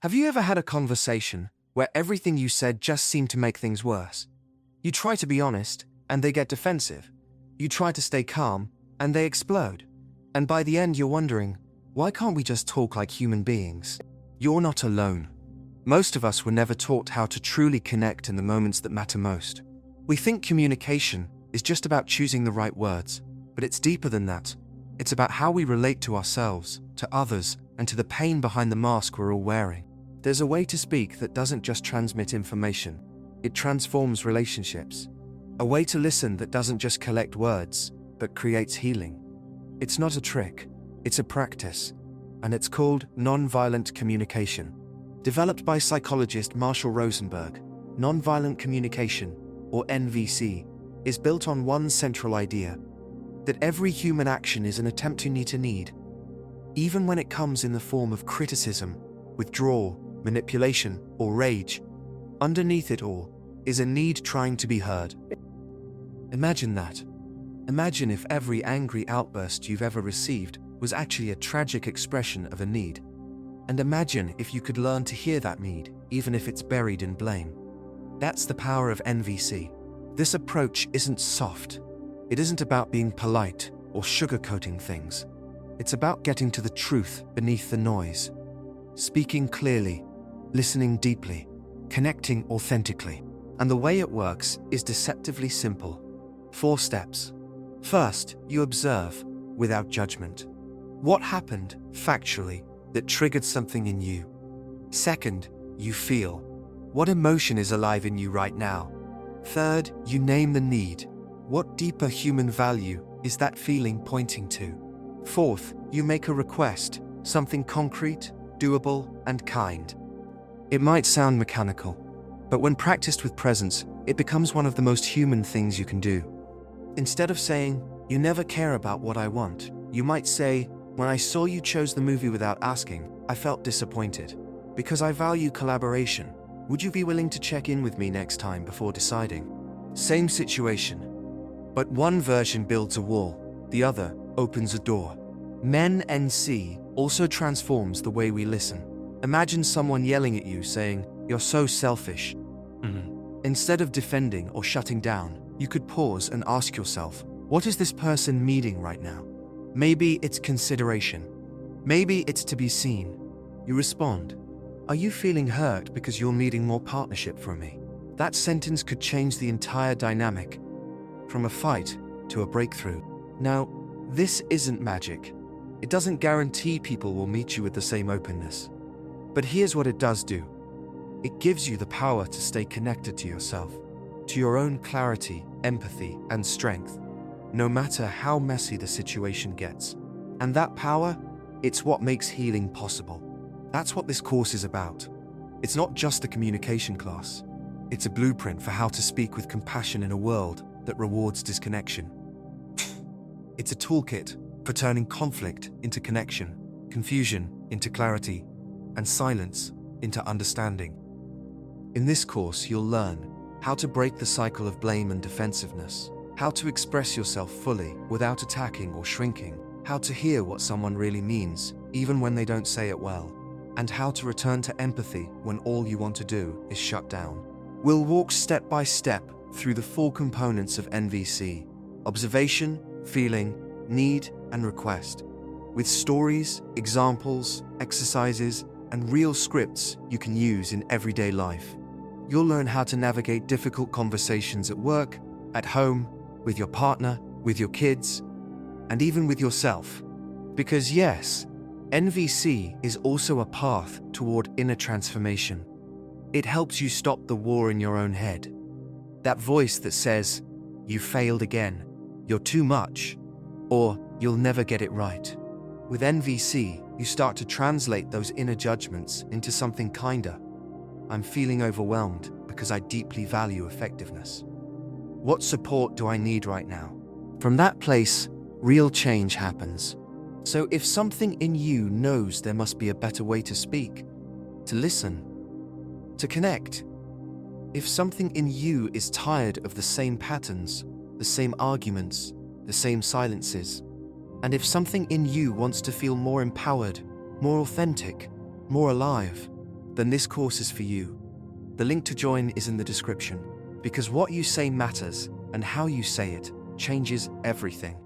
Have you ever had a conversation where everything you said just seemed to make things worse? You try to be honest, and they get defensive. You try to stay calm, and they explode. And by the end you're wondering, why can't we just talk like human beings? You're not alone. Most of us were never taught how to truly connect in the moments that matter most. We think communication is just about choosing the right words, but it's deeper than that. It's about how we relate to ourselves, to others, and to the pain behind the mask we're all wearing. There's a way to speak that doesn't just transmit information, it transforms relationships. A way to listen that doesn't just collect words, but creates healing. It's not a trick, it's a practice, and it's called Nonviolent Communication. Developed by psychologist Marshall Rosenberg, Nonviolent Communication, or NVC, is built on one central idea: that every human action is an attempt to meet a need. Even when it comes in the form of criticism, withdrawal, manipulation, or rage, underneath it all is a need trying to be heard. Imagine that. Imagine if every angry outburst you've ever received was actually a tragic expression of a need. And imagine if you could learn to hear that need, even if it's buried in blame. That's the power of NVC. This approach isn't soft. It isn't about being polite or sugarcoating things. It's about getting to the truth beneath the noise. Speaking clearly, listening deeply, connecting authentically. And the way it works is deceptively simple. 4 steps. First, you observe, without judgment. What happened, factually, that triggered something in you? Second, you feel. What emotion is alive in you right now? Third, you name the need. What deeper human value is that feeling pointing to? Fourth, you make a request, something concrete, doable, and kind. It might sound mechanical, but when practiced with presence, it becomes one of the most human things you can do. Instead of saying, "You never care about what I want," you might say, "When I saw you chose the movie without asking, I felt disappointed. Because I value collaboration, would you be willing to check in with me next time before deciding?" Same situation, but one version builds a wall, the other opens a door. NVC also transforms the way we listen. Imagine someone yelling at you saying, "You're so selfish." Instead of defending or shutting down, you could pause and ask yourself, what is this person needing right now? Maybe it's consideration. Maybe it's to be seen. You respond, "Are you feeling hurt because you're needing more partnership from me?" That sentence could change the entire dynamic, from a fight to a breakthrough. Now, this isn't magic. It doesn't guarantee people will meet you with the same openness. But here's what it does do. It gives you the power to stay connected to yourself, to your own clarity, empathy, and strength, no matter how messy the situation gets. And that power, it's what makes healing possible. That's what this course is about. It's not just a communication class. It's a blueprint for how to speak with compassion in a world that rewards disconnection. It's a toolkit for turning conflict into connection, confusion into clarity, and silence into understanding. In this course, you'll learn how to break the cycle of blame and defensiveness, how to express yourself fully without attacking or shrinking, how to hear what someone really means, even when they don't say it well, and how to return to empathy when all you want to do is shut down. We'll walk step by step through the 4 components of NVC: observation, feeling, need, and request, with stories, examples, exercises, and real scripts you can use in everyday life. You'll learn how to navigate difficult conversations at work, at home, with your partner, with your kids, and even with yourself. Because yes, NVC is also a path toward inner transformation. It helps you stop the war in your own head. That voice that says, "You failed again," "You're too much," or "You'll never get it right." With NVC, you start to translate those inner judgments into something kinder. "I'm feeling overwhelmed because I deeply value effectiveness. What support do I need right now?" From that place, real change happens. So if something in you knows there must be a better way to speak, to listen, to connect, if something in you is tired of the same patterns, the same arguments, the same silences, and if something in you wants to feel more empowered, more authentic, more alive, then this course is for you. The link to join is in the description, because what you say matters, and how you say it changes everything.